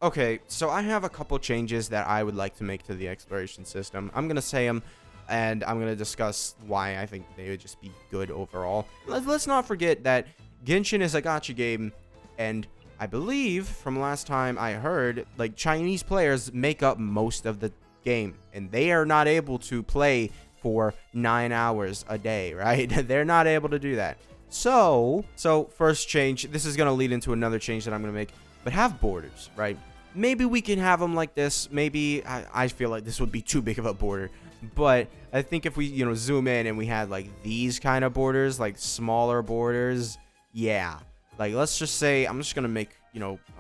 Okay, so I have a couple changes that I would like to make to the exploration system. I'm going to say them, and I'm going to discuss why I think they would just be good overall. Let's not forget that Genshin is a gacha game, and I believe from last time I heard, like, Chinese players make up most of the game, and they are not able to play for 9 hours a day, right? They're not able to do that. So first change, this is going to lead into another change that I'm going to make, but have borders, right? Maybe we can have them like this. Maybe I feel like this would be too big of a border, but I think if we, zoom in and we had like these kind of borders, like smaller borders, yeah. Like, let's just say, I'm just going to make,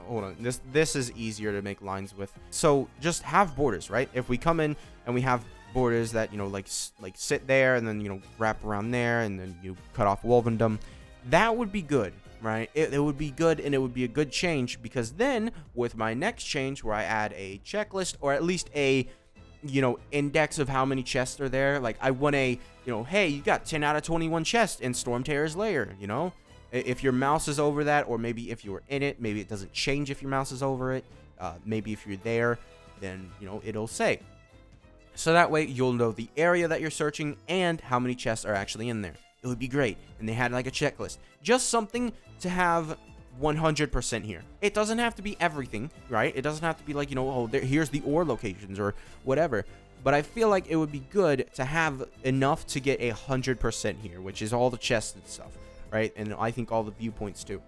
hold on. This is easier to make lines with. So just have borders, right? If we come in and we have borders that, like sit there and then, wrap around there and then you cut off Wolvendom, that would be good, right? It would be good, and it would be a good change, because then with my next change where I add a checklist, or at least a, index of how many chests are there. Like, I want a, hey, you got 10 out of 21 chests in Stormterror's lair, If your mouse is over that, or maybe if you're in it, maybe it doesn't change if your mouse is over it. Maybe if you're there, then, it'll say. So that way you'll know the area that you're searching and how many chests are actually in there. It would be great. And they had like a checklist. Just something to have 100% here. It doesn't have to be everything, right? It doesn't have to be like, here's the ore locations or whatever. But I feel like it would be good to have enough to get 100% here, which is all the chests and stuff, right? And I think all the viewpoints too.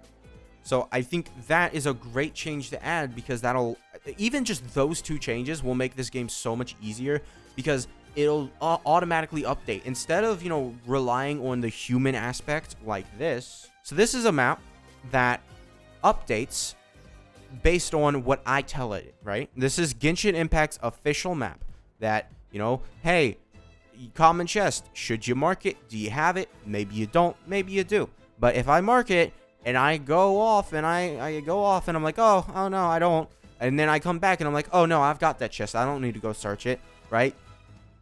So I think that is a great change to add, because that'll, even just those two changes will make this game so much easier, because it'll automatically update instead of, relying on the human aspect like this. So this is a map that updates based on what I tell it, right? This is Genshin Impact's official map that, hey, common chest, should you mark it? Do you have it? Maybe you don't, maybe you do. But if I mark it and I go off and I go off and I'm like, oh no, I don't. And then I come back and I'm like, oh no, I've got that chest. I don't need to go search it, right?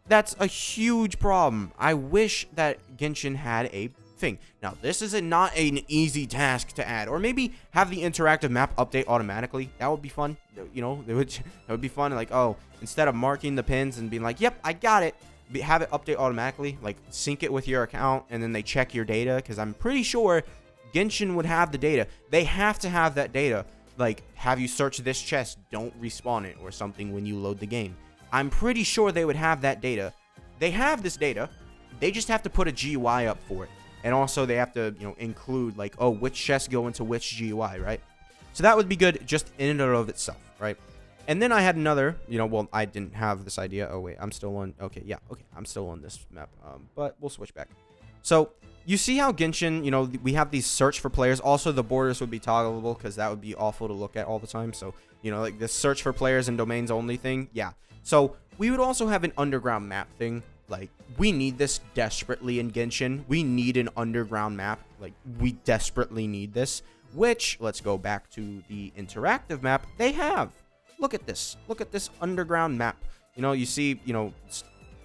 That's a huge problem. I wish that Genshin had a thing. Now, this is not an easy task to add, or maybe have the interactive map update automatically. That would be fun. That would be fun. Like, oh, instead of marking the pins and being like, yep, I got it, have it update automatically. Like, sync it with your account, and then they check your data, because I'm pretty sure Genshin would have the data. They have to have that data. Like, have you searched this chest? Don't respawn it or something when you load the game. I'm pretty sure they would have that data. They have this data. They just have to put a GUI up for it. And also they have to, include like, oh, which chests go into which GUI, right? So that would be good just in and of itself, right? And then I had another, well, I didn't have this idea. Oh, wait, I'm still on. Okay, yeah, okay. I'm still on this map, but we'll switch back. So you see how Genshin, we have these search for players. Also, the borders would be toggleable, because that would be awful to look at all the time. So, like this search for players and domains only thing. Yeah. So we would also have an underground map thing. Like, we need this desperately in Genshin. We need an underground map. Like, we desperately need this. Which, let's go back to the interactive map. They have. Look at this. Look at this underground map. You see,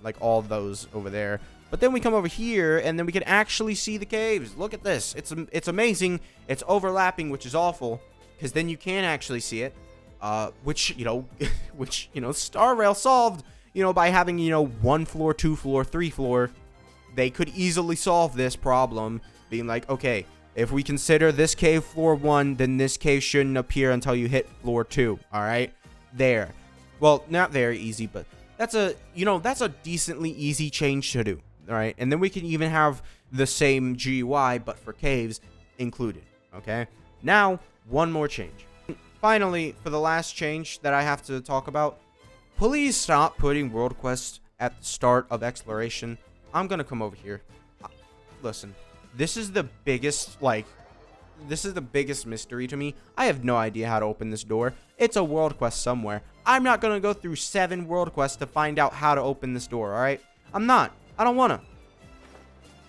like all those over there. But then we come over here, and then we can actually see the caves. Look at this. It's amazing. It's overlapping, which is awful, because then you can actually see it. Which Star Rail solved, by having, 1 floor, 2 floor, 3 floor. They could easily solve this problem, being like, okay, if we consider this cave floor 1, then this cave shouldn't appear until you hit floor 2. All right, there. Well, not very easy, but that's a decently easy change to do. All right, and then we can even have the same GUI, but for caves included. Okay, now one more change. Finally, for the last change that I have to talk about, please stop putting world quests at the start of exploration. I'm gonna come over here. Listen, this is the biggest mystery to me. I have no idea how to open this door. It's a world quest somewhere. I'm not gonna go through 7 world quests to find out how to open this door, alright? I'm not. I don't wanna.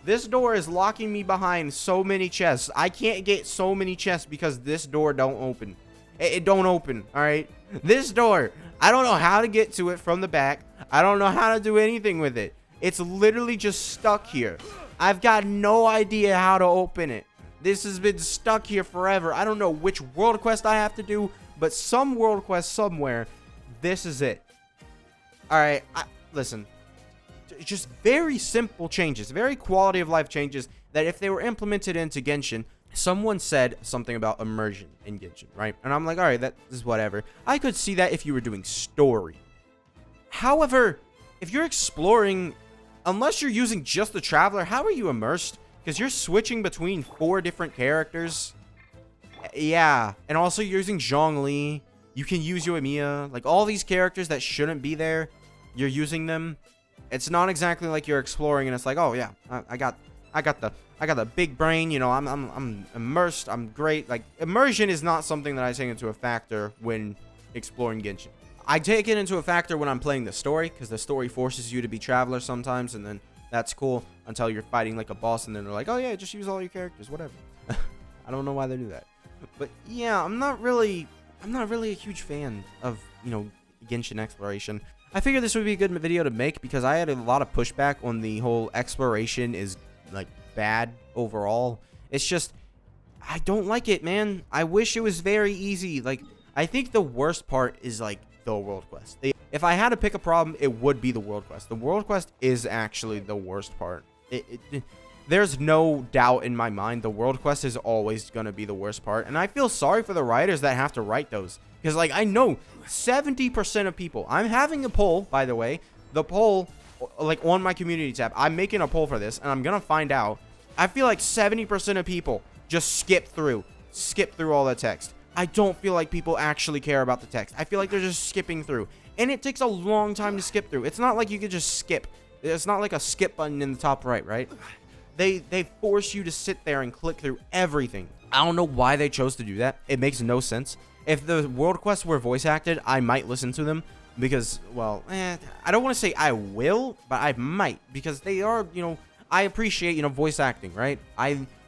This door is locking me behind so many chests. I can't get so many chests because this door don't open. It don't open, alright? This door, I don't know how to get to it from the back. I don't know how to do anything with it. It's literally just stuck here. I've got no idea how to open it. This has been stuck here forever. I don't know which world quest I have to do, but some world quest somewhere, this is it. All right, listen, just very simple changes, very quality of life changes that if they were implemented into Genshin, someone said something about immersion in Genshin, right? And I'm like, all right, that is whatever. I could see that if you were doing story. However, if you're exploring, unless you're using just the Traveler, how are you immersed? Because you're switching between 4 different characters. Yeah, and also you're using Zhongli. You can use Yoimiya. Like, all these characters that shouldn't be there, you're using them. It's not exactly like you're exploring and it's like, oh yeah, I got the big brain, you know, I'm immersed, I'm great. Like, immersion is not something that I take into a factor when exploring Genshin. I take it into a factor when I'm playing the story, because the story forces you to be Traveler sometimes, and then that's cool until you're fighting like a boss, and then they're like, oh yeah, just use all your characters, whatever. I don't know why they do that. But yeah, I'm not really a huge fan of, you know, Genshin exploration. I figured this would be a good video to make because I had a lot of pushback on the whole exploration is like bad overall. It's just, I don't like it, man. I wish it was very easy. Like, I think the worst part is like the world quest. If I had to pick a problem, it would be the world quest. The world quest is actually the worst part. There's no doubt in my mind the world quest is always going to be the worst part. And I feel sorry for the writers that have to write those. Because, like, I know 70% of people... I'm having a poll, by the way. The poll, like, on my community tab. I'm making a poll for this, and I'm going to find out. I feel like 70% of people just skip through all the text. I don't feel like people actually care about the text. I feel like they're just skipping through. And it takes a long time to skip through. It's not like you could just skip. It's not like a skip button in the top right, right? They force you to sit there and click through everything. I don't know why they chose to do that. It makes no sense. If the world quests were voice acted, I might listen to them because, well, I don't want to say I will, but I might because they are, you know, I appreciate, you know, voice acting, right?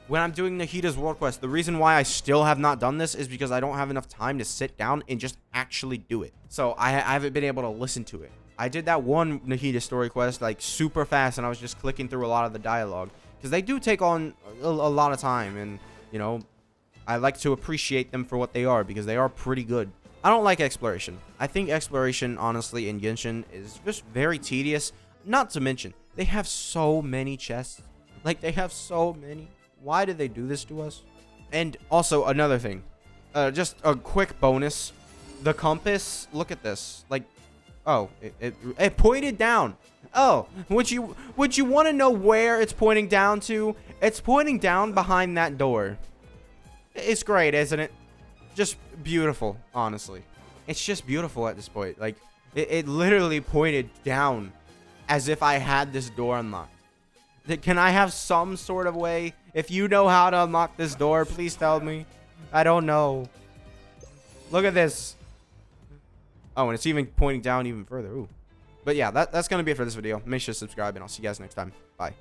When I'm doing Nahida's world quest, the reason why I still have not done this is because I don't have enough time to sit down and just actually do it. So I haven't been able to listen to it. I did that one Nahida story quest like super fast and I was just clicking through a lot of the dialogue because they do take on a lot of time and, you know, I like to appreciate them for what they are because they are pretty good. I don't like exploration. I think exploration, honestly, in Genshin is just very tedious. Not to mention, they have so many chests. Like, they have so many. Why did they do this to us? And also, another thing. Just a quick bonus. The compass, look at this. Like, oh, it pointed down. Oh, would you want to know where it's pointing down to? It's pointing down behind that door. It's great, isn't it? Just beautiful, honestly. It's just beautiful at this point. Like, it literally pointed down as if I had this door unlocked. Can I have some sort of way? If you know how to unlock this door, please tell me. I don't know. Look at this. Oh, and it's even pointing down even further. Ooh. But yeah, that's going to be it for this video. Make sure to subscribe, and I'll see you guys next time. Bye.